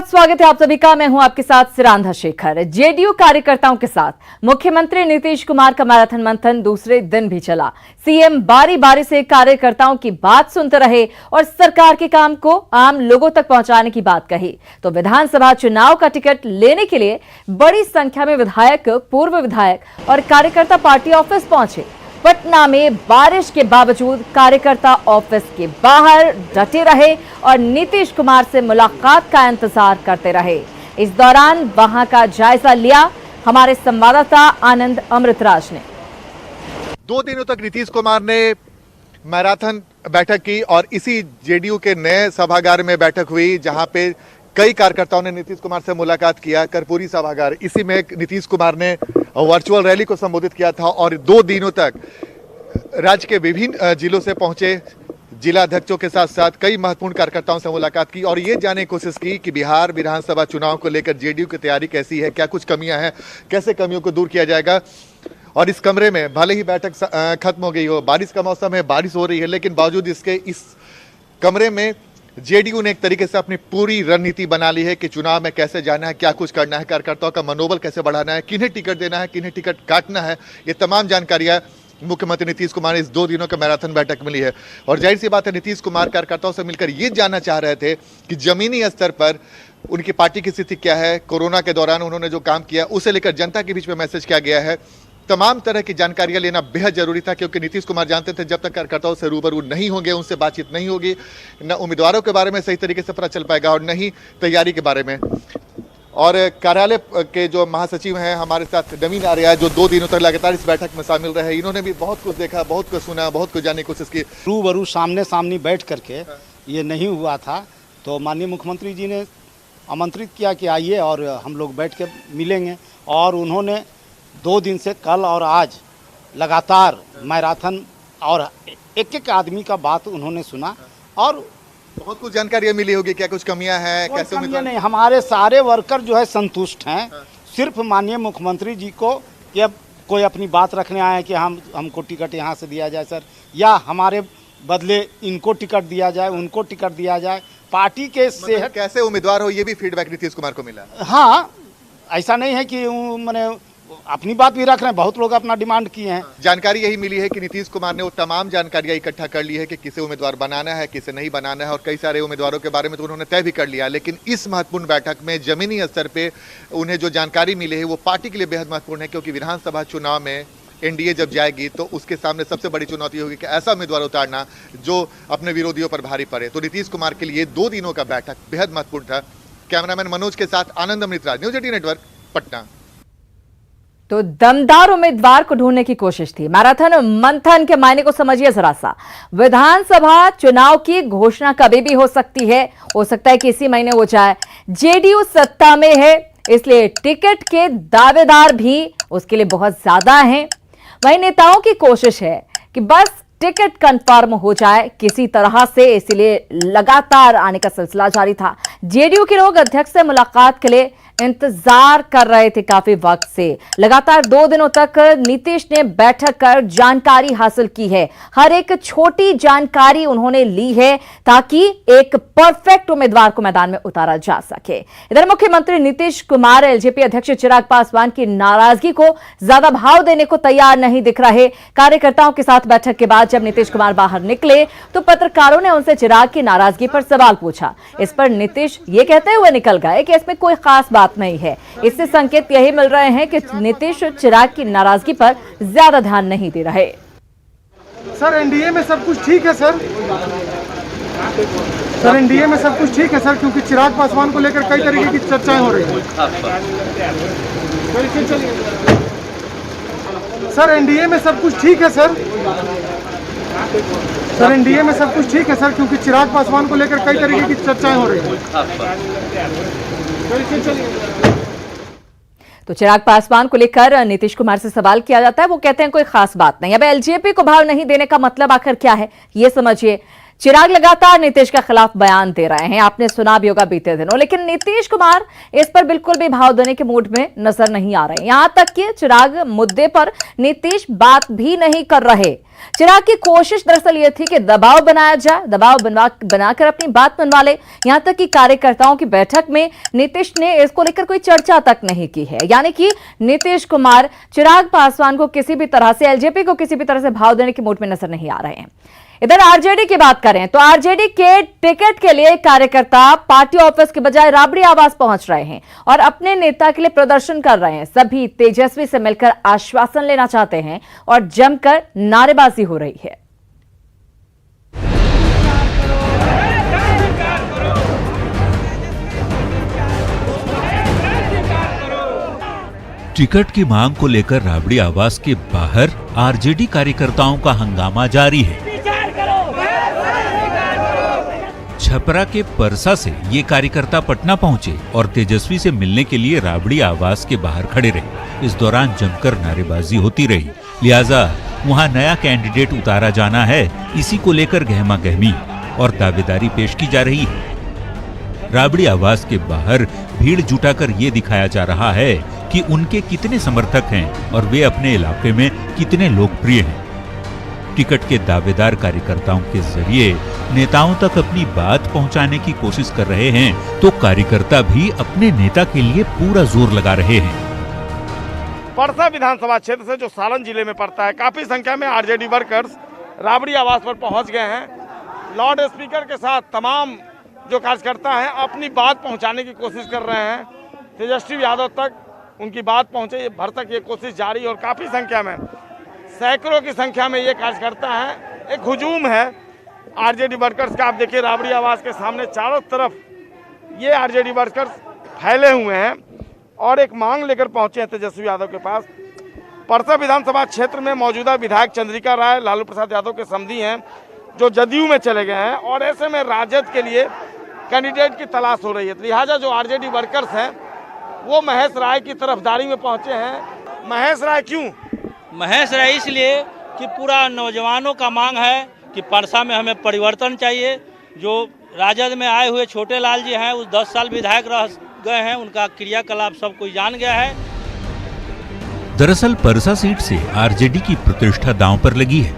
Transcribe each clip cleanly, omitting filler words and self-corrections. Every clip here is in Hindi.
बहुत स्वागत है आप सभी का। मैं हूं आपके साथ सिरांधा शेखर। जेडीयू कार्यकर्ताओं के साथ मुख्यमंत्री नीतीश कुमार का मैराथन मंथन दूसरे दिन भी चला। सीएम बारी बारी से कार्यकर्ताओं की बात सुनते रहे और सरकार के काम को आम लोगों तक पहुंचाने की बात कही। तो विधानसभा चुनाव का टिकट लेने के लिए बड़ी संख्या में विधायक, पूर्व विधायक और कार्यकर्ता पार्टी ऑफिस पहुंचे। पटना में बारिश के बावजूद कार्यकर्ता ऑफिस के बाहर डटे रहे और नीतीश कुमार से मुलाकात का इंतजार करते रहे। इस दौरान वहां का जायजा लिया हमारे संवाददाता आनंद अमृतराज ने। 2 दिनों तक नीतीश कुमार ने मैराथन बैठक की और इसी जेडीयू के नए सभागार में बैठक हुई, जहां पे कई कार्यकर्ताओं ने नीतीश कुमार से मुलाकात किया। कर्पूरी सभागार, इसी में नीतीश कुमार ने वर्चुअल रैली को संबोधित किया था और 2 दिनों तक राज्य के विभिन्न जिलों से पहुंचे जिला अध्यक्षों के साथ साथ कई महत्वपूर्ण कार्यकर्ताओं से मुलाकात की और ये जानने की कोशिश की कि बिहार विधानसभा चुनाव को लेकर जेडीयू की तैयारी कैसी है, क्या कुछ कमियां हैं, कैसे कमियों को दूर किया जाएगा। और इस कमरे में भले ही बैठक खत्म हो गई हो, बारिश का मौसम है, बारिश हो रही है, लेकिन बावजूद इसके इस कमरे में जेडीयू ने एक तरीके से अपनी पूरी रणनीति बना ली है कि चुनाव में कैसे जाना है, क्या कुछ करना है, कार्यकर्ताओं का मनोबल कैसे बढ़ाना है, किन्हें टिकट देना है, किन्हें टिकट काटना है। ये तमाम जानकारियां मुख्यमंत्री नीतीश कुमार ने इस 2 दिनों के मैराथन बैठक मिली है। और जाहिर सी बात है, नीतीश कुमार कार्यकर्ताओं से मिलकर ये जानना चाह रहे थे कि जमीनी स्तर पर उनकी पार्टी की स्थिति क्या है, कोरोना के दौरान उन्होंने जो काम किया उसे लेकर जनता के बीच में मैसेज क्या गया है। तमाम तरह की जानकारियां लेना बेहद जरूरी था, क्योंकि नीतीश कुमार जानते थे जब तक कार्यकर्ताओं से रूबरू नहीं होंगे, उनसे बातचीत नहीं होगी, न उम्मीदवारों के बारे में सही तरीके से पता चल पाएगा और न ही तैयारी के बारे में। और कार्यालय के जो महासचिव हैं हमारे साथ नवीन आर्या, जो 2 दिनों तक लगातार इस बैठक में शामिल रहे, इन्होंने भी बहुत कुछ देखा, बहुत कुछ सुना, बहुत कुछ जानने की कोशिश की। रूबरू सामने सामने बैठ करके ये नहीं हुआ था, तो माननीय मुख्यमंत्री जी ने आमंत्रित किया कि आइए और हम लोग बैठ के मिलेंगे। और उन्होंने 2 दिन से कल और आज लगातार मैराथन और एक आदमी का बात उन्होंने सुना और बहुत कुछ जानकारियां मिली होगी, क्या कुछ कमियां हैं, कैसे कमियां नहीं, हमारे सारे वर्कर जो है संतुष्ट हैं। सिर्फ माननीय मुख्यमंत्री जी को कि अब कोई अपनी बात रखने आए हैं कि हमको टिकट यहाँ से दिया जाए सर, या हमारे बदले इनको टिकट दिया जाए, उनको टिकट दिया जाए, पार्टी के सेहत कैसे उम्मीदवार हो, ये भी फीडबैक नीतीश कुमार को मिला। हाँ, ऐसा नहीं है कि मैंने अपनी बात भी रख रहे हैं, बहुत लोग अपना डिमांड किए हैं। जानकारी यही मिली है कि नीतीश कुमार ने वो तमाम जानकारियां इकट्ठा कर ली है कि किसे उम्मीदवार बनाना है, किसे नहीं बनाना है, और कई सारे उम्मीदवारों के बारे में तो उन्होंने तय भी कर लिया। लेकिन इस महत्वपूर्ण बैठक में जमीनी स्तर पे उन्हें जो जानकारी मिली है वो पार्टी के लिए बेहद महत्वपूर्ण है, क्योंकि विधानसभा चुनाव में एनडीए जब जाएगी तो उसके सामने सबसे बड़ी चुनौती होगी कि ऐसा उम्मीदवार उतारना जो अपने विरोधियों पर भारी पड़े। तो नीतीश कुमार के लिए 2 दिनों का बैठक बेहद महत्वपूर्ण था। कैमरामैन मनोज के साथ आनंद अमृतराज, न्यूज 18 नेटवर्क, पटना। तो दमदार उम्मीदवार को ढूंढने की कोशिश थी। मैराथन मंथन के मायने को समझिए जरा सा। विधानसभा चुनाव की घोषणा कभी भी हो सकती है, हो सकता है कि इसी महीने हो जाए। जेडीयू सत्ता में है, इसलिए टिकट के दावेदार भी उसके लिए बहुत ज्यादा हैं। वहीं नेताओं की कोशिश है कि बस टिकट कंफर्म हो जाए किसी तरह से, इसलिए लगातार आने का सिलसिला जारी था। जेडीयू के लोग अध्यक्ष से मुलाकात के लिए इंतजार कर रहे थे काफी वक्त से। लगातार 2 दिनों तक नीतीश ने बैठक कर जानकारी हासिल की है, हर एक छोटी जानकारी उन्होंने ली है ताकि एक परफेक्ट उम्मीदवार को मैदान में उतारा जा सके। इधर मुख्यमंत्री नीतीश कुमार एलजेपी अध्यक्ष चिराग पासवान की नाराजगी को ज्यादा भाव देने को तैयार नहीं दिख रहे। कार्यकर्ताओं के साथ बैठक के बाद जब नीतीश कुमार बाहर निकले तो पत्रकारों ने उनसे चिराग की नाराजगी पर सवाल पूछा। इस पर नीतीश ये कहते हुए निकल गए कि इसमें कोई खास बात नहीं है। इससे संकेत यही मिल रहे हैं कि नीतीश चिराग की नाराजगी पर ज्यादा ध्यान नहीं दे रहे। सर एनडीए में सब कुछ ठीक है सर एनडीए में सब कुछ ठीक है सर, क्योंकि चिराग पासवान को लेकर कई तरीके की चर्चाएं हो रही हैं। सर एनडीए में सब कुछ ठीक है सर एनडीए में सब कुछ ठीक है सर, क्योंकि चिराग पासवान को लेकर कई तरीके की चर्चाएं हो रही हैं। तो चिराग पासवान को लेकर नीतीश कुमार से सवाल किया जाता है, वो कहते हैं कोई खास बात नहीं। अब एलजेपी को भाव नहीं देने का मतलब आखिर क्या है, ये समझिए। चिराग लगातार नीतीश के खिलाफ बयान दे रहे हैं। आपने सुना भी होगा बीते दिनों, लेकिन नीतीश कुमार इस पर बिल्कुल भी भाव देने के मूड में नजर नहीं आ रहे। यहां तक कि चिराग मुद्दे पर नीतीश बात भी नहीं कर रहे। चिराग की कोशिश दरअसल ये थी कि दबाव बनाया जाए, दबाव बनाकर अपनी बात मनवा ले। यहां तक कि कार्यकर्ताओं की बैठक में नीतीश ने इसको लेकर कोई चर्चा तक नहीं की है। यानी कि नीतीश कुमार चिराग पासवान को किसी भी तरह से, एलजेपी को किसी भी तरह से भाव देने के मूड में नजर नहीं आ रहे हैं। इधर आरजेडी की बात करें तो आरजेडी के टिकट के लिए कार्यकर्ता पार्टी ऑफिस के बजाय राबड़ी आवास पहुंच रहे हैं और अपने नेता के लिए प्रदर्शन कर रहे हैं। सभी तेजस्वी से मिलकर आश्वासन लेना चाहते हैं और जमकर नारेबाजी हो रही है। टिकट की मांग को लेकर राबड़ी आवास के बाहर आरजेडी कार्यकर्ताओं का हंगामा जारी है। छपरा के परसा से ये कार्यकर्ता पटना पहुंचे और तेजस्वी से मिलने के लिए राबड़ी आवास के बाहर खड़े रहे। इस दौरान जमकर नारेबाजी होती रही। लिहाजा वहां नया कैंडिडेट उतारा जाना है, इसी को लेकर गहमा गहमी और दावेदारी पेश की जा रही है। राबड़ी आवास के बाहर भीड़ जुटाकर ये दिखाया जा रहा है कि उनके कितने समर्थक हैं और वे अपने इलाके में कितने लोकप्रिय हैं। टिकट के दावेदार कार्यकर्ताओं के जरिए नेताओं तक अपनी बात पहुंचाने की कोशिश कर रहे हैं, तो कार्यकर्ता भी अपने नेता के लिए पूरा जोर लगा रहे हैं। परसा विधानसभा क्षेत्र से जो सालन जिले में पड़ता है, काफी संख्या में आरजेडी वर्कर्स राबड़ी आवास पर पहुंच गए हैं। लाउड स्पीकर के साथ तमाम जो कार्यकर्ता हैं अपनी बात पहुंचाने की कोशिश कर रहे हैं। तेजस्वी यादव तक उनकी बात पहुंचे, भर तक ये कोशिश जारी और काफी संख्या में, सैकड़ों की संख्या में ये कार्यकर्ता हैं। एक हुजूम है आरजेडी वर्कर्स का। आप देखिए राबड़ी आवास के सामने चारों तरफ ये आरजेडी वर्कर्स फैले हुए हैं और एक मांग लेकर पहुंचे हैं तेजस्वी यादव के पास। परसा विधानसभा क्षेत्र में मौजूदा विधायक चंद्रिका राय लालू प्रसाद यादव के समधी हैं, जो जदयू में चले गए हैं और ऐसे में राजद के लिए कैंडिडेट की तलाश हो रही है। लिहाजा जो आरजेडी वर्कर्स हैं वो महेश राय की तरफदारी में पहुंचे हैं। महेश राय क्यों? महेश राय इसलिए कि पूरा नौजवानों का मांग है कि परसा में हमें परिवर्तन चाहिए। जो राजद में आए हुए छोटे लाल जी हैं, उस 10 साल विधायक रह गए हैं, उनका क्रियाकलाप सब कोई जान गया है। दरअसल परसा सीट से आरजेडी की प्रतिष्ठा दांव पर लगी है।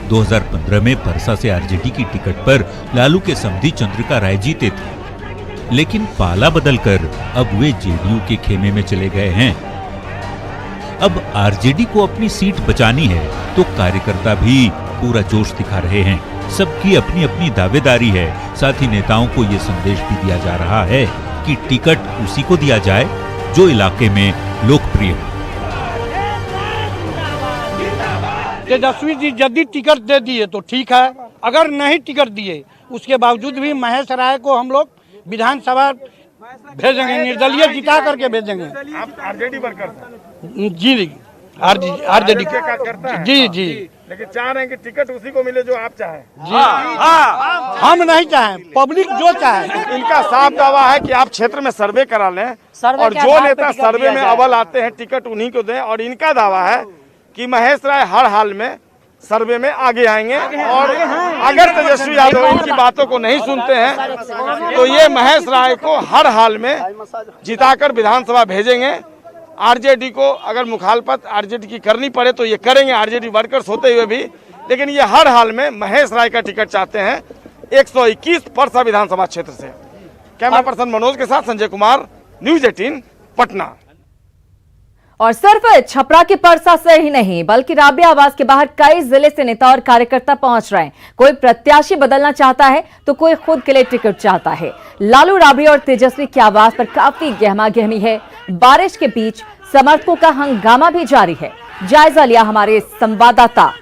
2015 में परसा से आरजेडी की टिकट पर लालू के समधी चंद्रिका राय जीते थे, लेकिन पाला बदलकर अब वे जेडीयू के खेमे में चले गए हैं। अब आरजेडी को अपनी सीट बचानी है तो कार्यकर्ता भी पूरा जोश दिखा रहे हैं। सबकी अपनी अपनी दावेदारी है। साथ ही नेताओं को ये संदेश भी दिया जा रहा है कि टिकट उसी को दिया जाए जो इलाके में लोकप्रिय है। तेजस्वी जी यदि टिकट दे दिए तो ठीक है, अगर नहीं टिकट दिए उसके बावजूद भी महेश राय को हम लोग विधानसभा भेजेंगे, निर्दलीय जिता करके भेजेंगे। आप आरजेडी वर्कर जी आरजेडी जी जी, लेकिन चाह रहे हैं कि टिकट उसी को मिले जो आप चाहें। जी हम नहीं चाहें, पब्लिक जो चाहे। इनका साफ दावा है कि आप क्षेत्र में सर्वे करा लें और जो नेता सर्वे में अव्वल आते हैं टिकट उन्हीं को दें। और इनका दावा है कि महेश राय हर हाल में सर्वे में आगे आएंगे और अगर तेजस्वी यादव इनकी बातों को नहीं सुनते हैं तो ये महेश राय को हर हाल में जिताकर विधानसभा भेजेंगे। आरजेडी को अगर मुखालफत आरजेडी की करनी पड़े तो ये करेंगे, आरजेडी वर्कर्स होते हुए भी, लेकिन ये हर हाल में महेश राय का टिकट चाहते हैं 121 परसा विधानसभा क्षेत्र से। कैमरा पर्सन मनोज के साथ संजय कुमार, न्यूज 18 पटना। और सिर्फ छपरा के परसा से ही नहीं बल्कि राबड़ी आवास के बाहर कई जिले से नेता और कार्यकर्ता पहुंच रहे हैं। कोई प्रत्याशी बदलना चाहता है तो कोई खुद के लिए टिकट चाहता है। लालू, राबड़ी और तेजस्वी की आवास पर काफी गहमा गहमी है। बारिश के बीच समर्थकों का हंगामा भी जारी है। जायजा लिया हमारे संवाददाता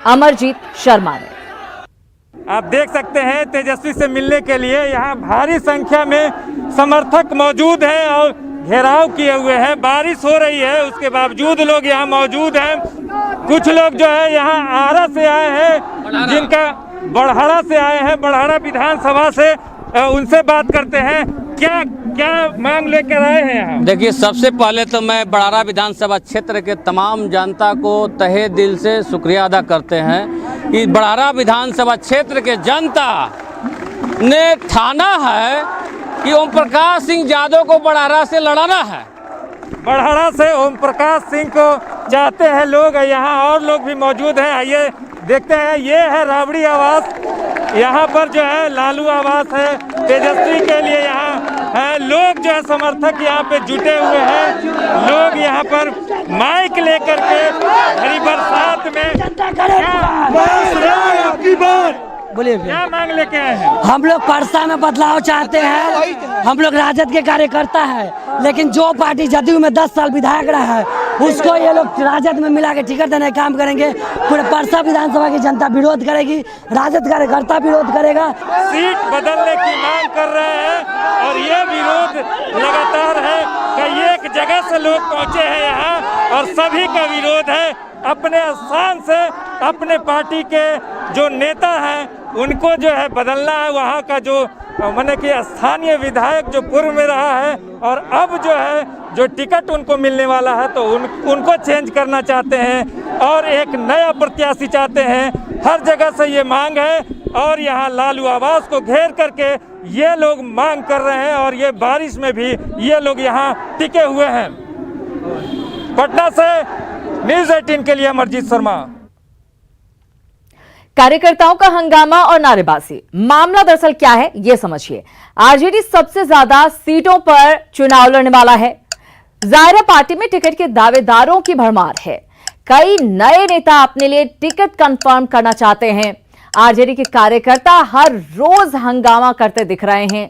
अमरजीत शर्मा ने। आप देख सकते हैं तेजस्वी से मिलने के लिए यहाँ भारी संख्या में समर्थक मौजूद हैं और घेराव किए हुए हैं। बारिश हो रही है उसके बावजूद लोग यहाँ मौजूद हैं। कुछ लोग जो है यहाँ आरा से आए हैं, जिनका बड़हरा से आए हैं, बड़हरा विधानसभा से, उनसे बात करते हैं। क्या क्या मांग लेकर आए हैं यहाँ? देखिए, सबसे पहले तो मैं बड़हरा विधानसभा क्षेत्र के तमाम जनता को तहे दिल से शुक्रिया अदा करते हैं कि बड़ारा विधानसभा क्षेत्र के जनता ने ठाना है कि ओम प्रकाश सिंह यादव को बड़ारा से लड़ाना है। बड़हरा से ओम प्रकाश सिंह को चाहते हैं लोग। यहाँ और लोग भी मौजूद हैं, आइए देखते हैं। ये है राबड़ी आवास, यहाँ पर जो है लालू आवास है, तेजस्वी के लिए यहाँ है। लोग जो है समर्थक यहाँ पे जुटे हुए हैं। लोग यहाँ पर माइक लेकर के भरी बरसात में बोलिए क्या मांग लेके आए हैं? हम लोग परसा में बदलाव चाहते हैं। हम लोग राजद के कार्यकर्ता है, लेकिन जो पार्टी जदयू में 10 साल विधायक रहा है उसको ये लोग राजद में मिला के टिकट देने का काम करेंगे। पूरे परसा विधानसभा की जनता विरोध करेगी, राजद कार्यकर्ता विरोध करेगा। सीट बदलने की मांग कर रहे हैं और ये विरोध लगातार है। कई एक जगह से लोग पहुंचे हैं यहाँ और सभी का विरोध है। अपने स्थान से अपने पार्टी के जो नेता हैं उनको जो है बदलना है। वहाँ का जो माने कि स्थानीय विधायक जो पूर्व में रहा है और अब जो है जो टिकट उनको मिलने वाला है तो उनको चेंज करना चाहते हैं और एक नया प्रत्याशी चाहते हैं। हर जगह से ये मांग है और यहाँ लालू आवास को घेर करके ये लोग मांग कर रहे हैं और ये बारिश में भी ये लोग यहाँ टिके हुए हैं। पटना से न्यूज़ 18 के लिए अमरजीत शर्मा। कार्यकर्ताओं का हंगामा और नारेबाजी। मामला दरअसल क्या है ये समझिए। आरजेडी सबसे ज्यादा सीटों पर चुनाव लड़ने वाला है। जाहिर पार्टी में टिकट के दावेदारों की भरमार है। कई नए नेता अपने लिए टिकट कंफर्म करना चाहते हैं। आरजेडी के कार्यकर्ता हर रोज हंगामा करते दिख रहे हैं।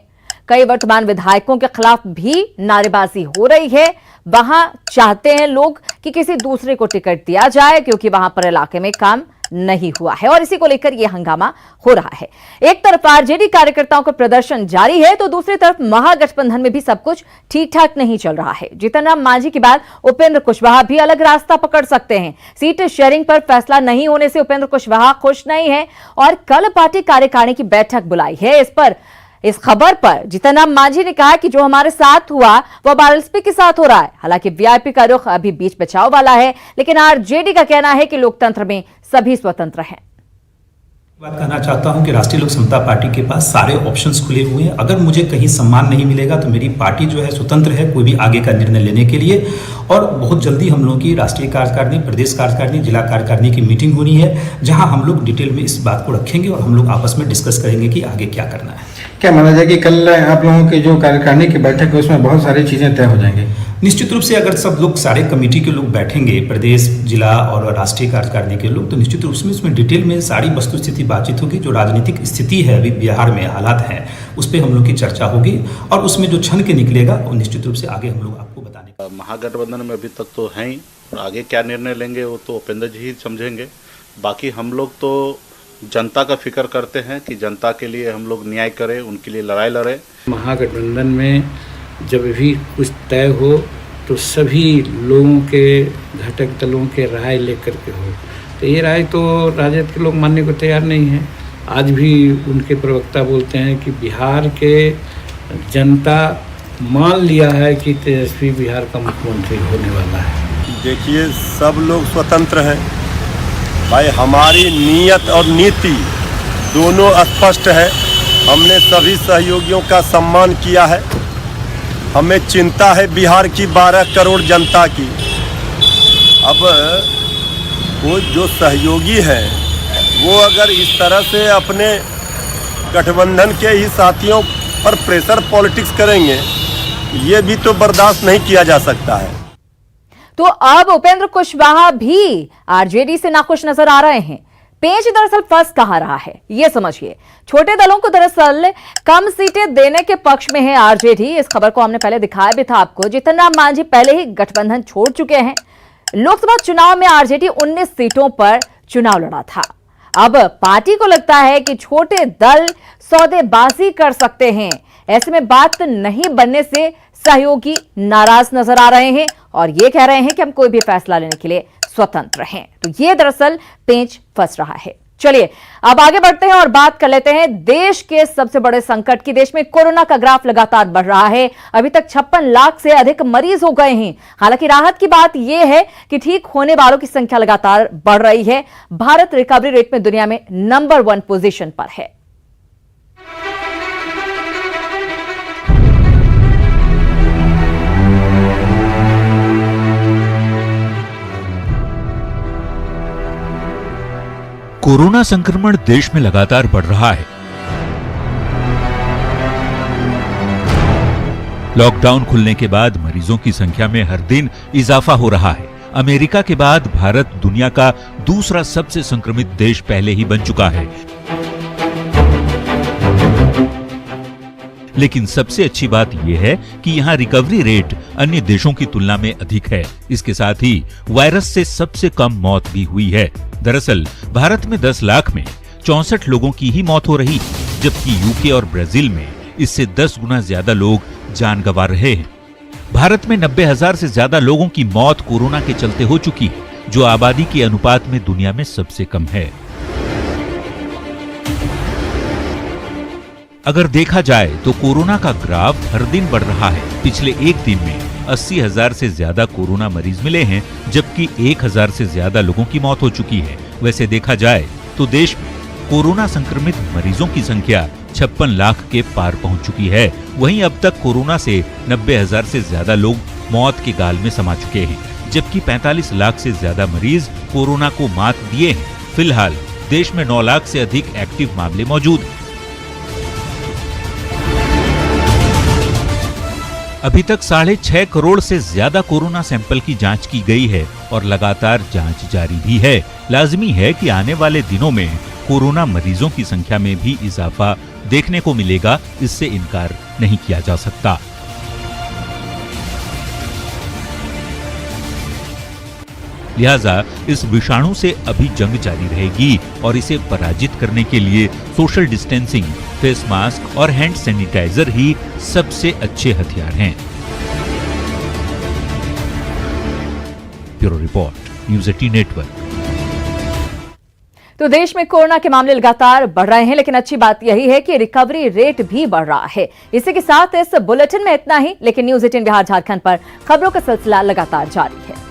कई वर्तमान विधायकों के खिलाफ भी नारेबाजी हो रही है। वहां चाहते हैं लोग कि किसी दूसरे को टिकट दिया जाए क्योंकि वहां पर इलाके में काम नहीं हुआ है और इसी को लेकर यह हंगामा हो रहा है। एक तरफ आरजेडी कार्यकर्ताओं का प्रदर्शन जारी है तो दूसरी तरफ महागठबंधन में भी सब कुछ ठीक ठाक नहीं चल रहा है। जीतन राम मांझी के बाद उपेंद्र कुशवाहा भी अलग रास्ता पकड़ सकते हैं। सीट शेयरिंग पर फैसला नहीं होने से उपेंद्र कुशवाहा खुश नहीं है और कल पार्टी कार्यकारिणी की बैठक बुलाई है। इस खबर पर जीतन राम मांझी ने कहा कि जो हमारे साथ हुआ वो आरएलएसपी के साथ हो रहा है। हालांकि वीआईपी का रुख अभी बीच बचाव वाला है, लेकिन आरजेडी का कहना है कि लोकतंत्र में सभी स्वतंत्र हैं। बात कहना चाहता हूं कि राष्ट्रीय लोक समता पार्टी के पास सारे ऑप्शंस खुले हुए हैं। अगर मुझे कहीं सम्मान नहीं मिलेगा तो मेरी पार्टी जो है स्वतंत्र है कोई भी आगे का निर्णय लेने के लिए। और बहुत जल्दी हम लोगों की राष्ट्रीय कार्यकारिणी, प्रदेश कार्यकारिणी, जिला कार्यकारिणी की मीटिंग होनी है जहां हम लोग डिटेल में इस बात को रखेंगे और हम लोग आपस में डिस्कस करेंगे कि आगे क्या करना है। क्या माना जाए कि कल आप लोगों की जो कार्यकारिणी की बैठक है उसमें बहुत सारी चीजें तय हो जाएंगी? निश्चित रूप से अगर सब लोग सारे कमेटी के लोग बैठेंगे, प्रदेश, जिला और राष्ट्रीय कार्यकारिणी के लोग, तो निश्चित रूप से उसमें डिटेल में सारी वस्तु स्थिति बातचीत होगी। जो राजनीतिक स्थिति है अभी बिहार में हालात हैं उस पर हम लोग की चर्चा होगी और उसमें जो छन के निकलेगा वो निश्चित रूप से आगे हम लोग आपको बताने। महागठबंधन में अभी तक तो हैं ही और आगे क्या निर्णय लेंगे वो तो उपेंद्र जी ही समझेंगे। बाकी हम लोग तो जनता का फिक्र करते हैं कि जनता के लिए हम लोग न्याय करें, उनके लिए लड़ाई लड़ें। महागठबंधन में जब भी कुछ तय हो तो सभी लोगों के घटक दलों के राय लेकर के हो। तो ये राय तो राजद के लोग मानने को तैयार नहीं है। आज भी उनके प्रवक्ता बोलते हैं कि बिहार के जनता मान लिया है कि तेजस्वी बिहार का मुख्यमंत्री होने वाला है। देखिए सब लोग स्वतंत्र हैं भाई, हमारी नीयत और नीति दोनों स्पष्ट है। हमने सभी सहयोगियों का सम्मान किया है। हमें चिंता है बिहार की 12 करोड़ जनता की। अब वो जो सहयोगी हैं वो अगर इस तरह से अपने गठबंधन के ही साथियों पर प्रेशर पॉलिटिक्स करेंगे ये भी तो बर्दाश्त नहीं किया जा सकता है। तो अब उपेंद्र कुशवाहा भी आरजेडी से नाखुश नजर आ रहे हैं। पेच दरअसल फंस कहां रहा है ये समझिए। छोटे दलों को दरअसल कम सीटें देने के पक्ष में है आरजेडी। इस खबर को हमने पहले दिखाया भी था आपको। जीतन राम मांझी पहले ही गठबंधन छोड़ चुके हैं। लोकसभा चुनाव में आरजेडी 19 सीटों पर चुनाव लड़ा था। अब पार्टी को लगता है कि छोटे दल सौदेबाजी कर सकते हैं। ऐसे में बात नहीं बनने से सहयोगी नाराज नजर आ रहे हैं और ये कह रहे हैं कि हम कोई भी फैसला लेने के लिए स्वतंत्र हैं। तो ये दरअसल पेंच फंस रहा है। चलिए अब आगे बढ़ते हैं और बात कर लेते हैं देश के सबसे बड़े संकट की। देश में कोरोना का ग्राफ लगातार बढ़ रहा है। अभी तक 56 लाख से अधिक मरीज हो गए हैं। हालांकि राहत की बात यह है कि ठीक होने वालों की संख्या लगातार बढ़ रही है। भारत रिकवरी रेट में दुनिया में नंबर 1 पोजीशन पर है। कोरोना संक्रमण देश में लगातार बढ़ रहा है। लॉकडाउन खुलने के बाद मरीजों की संख्या में हर दिन इजाफा हो रहा है। अमेरिका के बाद भारत दुनिया का दूसरा सबसे संक्रमित देश पहले ही बन चुका है। लेकिन सबसे अच्छी बात यह है कि यहाँ रिकवरी रेट अन्य देशों की तुलना में अधिक है। इसके साथ ही वायरस से सबसे कम मौत भी हुई है। दरअसल भारत में 10 लाख में 64 लोगों की ही मौत हो रही, जबकि यूके और ब्राजील में इससे 10 गुना ज्यादा लोग जान गंवा रहे हैं। भारत में 90,000 से ज्यादा लोगों की मौत कोरोना के चलते हो चुकी है, जो आबादी के अनुपात में दुनिया में सबसे कम है। अगर देखा जाए तो कोरोना का ग्राफ हर दिन बढ़ रहा है। पिछले एक दिन में 80,000 से ज्यादा कोरोना मरीज मिले हैं, जबकि 1,000 से ज्यादा लोगों की मौत हो चुकी है। वैसे देखा जाए तो देश में कोरोना संक्रमित मरीजों की संख्या 56 लाख के पार पहुंच चुकी है। वहीं अब तक कोरोना से 90,000 से ज्यादा लोग मौत के गाल में समा चुके हैं, जबकि 45 लाख से ज्यादा मरीज कोरोना को मात दिए हैं। फिलहाल देश में 9 लाख से अधिक एक्टिव मामले मौजूद हैं। अभी तक 6.5 करोड़ से ज्यादा कोरोना सैंपल की जांच की गई है और लगातार जांच जारी भी है। लाजमी है कि आने वाले दिनों में कोरोना मरीजों की संख्या में भी इजाफा देखने को मिलेगा, इससे इनकार नहीं किया जा सकता। लिहाजा इस विषाणु से अभी जंग जारी रहेगी और इसे पराजित करने के लिए सोशल डिस्टेंसिंग, फेस मास्क और हैंड सैनिटाइजर ही सबसे अच्छे हथियार हैं। Bureau report, news 18 network. तो देश में कोरोना के मामले लगातार बढ़ रहे हैं, लेकिन अच्छी बात यही है कि रिकवरी रेट भी बढ़ रहा है। इसी के साथ इस बुलेटिन में इतना ही, लेकिन न्यूज़ 18 बिहार झारखंड पर खबरों का सिलसिला लगातार जारी है।